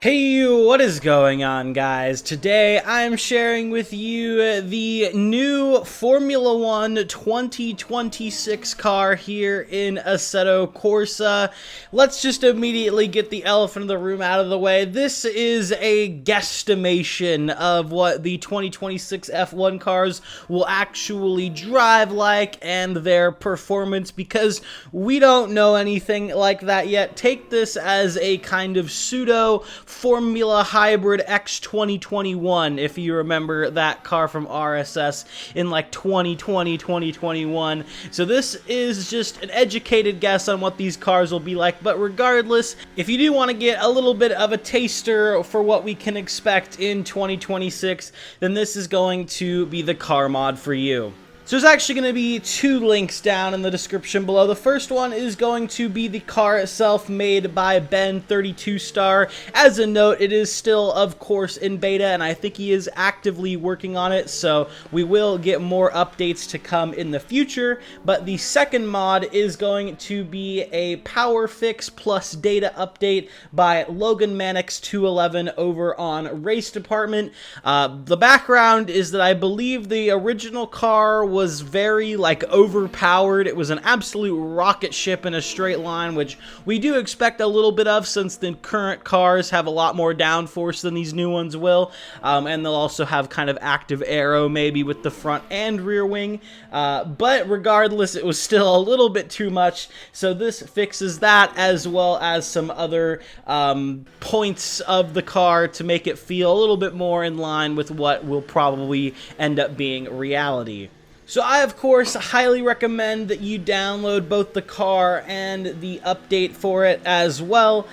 Hey, what is going on, guys? Today I'm sharing with you the new Formula One 2026 car here in Assetto Corsa. Let's just immediately get the elephant in the room out of the way. This is a guesstimation of what the 2026 F1 cars will actually drive like and their performance, because we don't know anything like that yet. Take this as a kind of pseudo Formula Hybrid X 2021, if you remember that car from RSS in like 2020, 2021. So this is just an educated guess on what these cars will be like, but regardless, if you do want to get a little bit of a taster for what we can expect in 2026, then this is going to be the car mod for you. So there's actually going to be two links down in the description below. The first one is going to be the car itself, made by Ben32Star. As a note, it is still, of course, in beta, and I think he is actively working on it, so we will get more updates to come in the future. But the second mod is going to be a power fix plus data update by Logan Mannix 211 over on Race Department. The background is that I believe the original car was very overpowered. It was an absolute rocket ship in a straight line, which we do expect a little bit of, since the current cars have a lot more downforce than these new ones will, and they'll also have kind of active aero maybe with the front and rear wing, but regardless, it was still a little bit too much, so this fixes that, as well as some other points of the car to make it feel a little bit more in line with what will probably end up being reality. So I, of course, highly recommend that you download both the car and the update for it as well.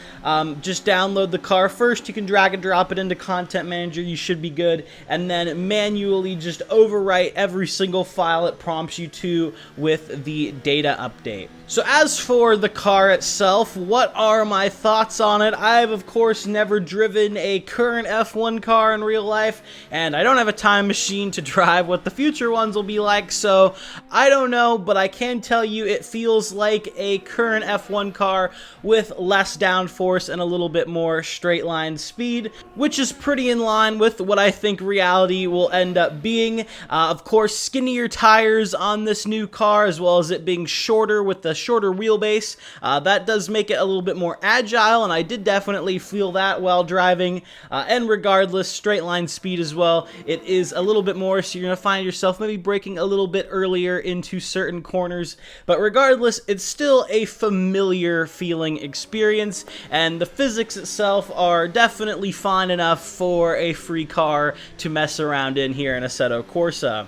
Just download the car first. You can drag and drop it into Content Manager. You should be good. And then manually just overwrite every single file it prompts you to with the data update. So as for the car itself, what are my thoughts on it? I've, of course, never driven a current F1 car in real life, and I don't have a time machine to drive what the future ones will be like, so I don't know, but I can tell you it feels like a current F1 car with less downforce and a little bit more straight line speed, which is pretty in line with what I think reality will end up being. Of course, skinnier tires on this new car, as well as it being shorter with the shorter wheelbase. That does make it a little bit more agile, and I did definitely feel that while driving. And regardless, straight line speed as well, it is a little bit more, so you're going to find yourself maybe braking a little bit earlier into certain corners. But regardless, it's still a familiar feeling experience, and the physics itself are definitely fine enough for a free car to mess around in here in Assetto Corsa.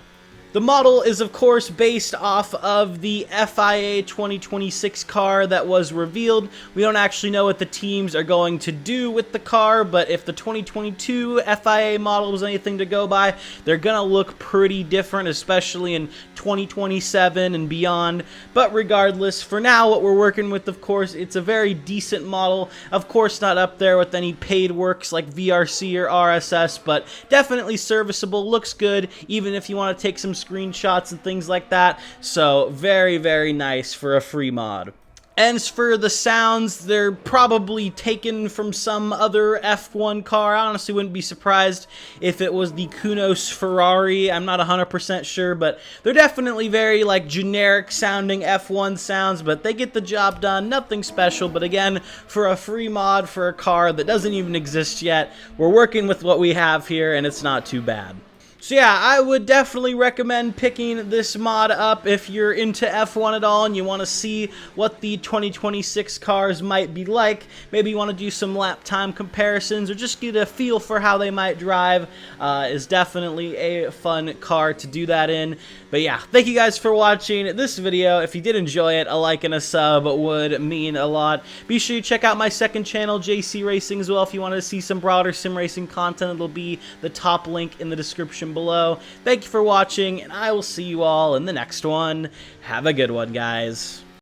The model is, of course, based off of the FIA 2026 car that was revealed. We don't actually know what the teams are going to do with the car, but if the 2022 FIA model was anything to go by, they're going to look pretty different, especially in 2027 and beyond. But regardless, for now, what we're working with, of course, it's a very decent model. Of course, not up there with any paid works like VRC or RSS, but definitely serviceable, looks good, even if you want to take some screenshots and things like that. So very, very nice for a free mod. As for the sounds, they're probably taken from some other F1 car. I honestly wouldn't be surprised if it was the Kunos Ferrari. I'm not 100% sure, but they're definitely very generic sounding F1 sounds, but they get the job done. Nothing special, but again, for a free mod for a car that doesn't even exist yet, we're working with what we have here, and it's not too bad. So yeah, I would definitely recommend picking this mod up if you're into F1 at all and you want to see what the 2026 cars might be like. Maybe you want to do some lap time comparisons or just get a feel for how they might drive. Is definitely a fun car to do that in. But yeah, thank you guys for watching this video. If you did enjoy it, a like and a sub would mean a lot. Be sure you check out my second channel, JC Racing, as well. If you want to see some broader sim racing content, it'll be the top link in the description below. Thank you for watching, and I will see you all in the next one. Have a good one, guys.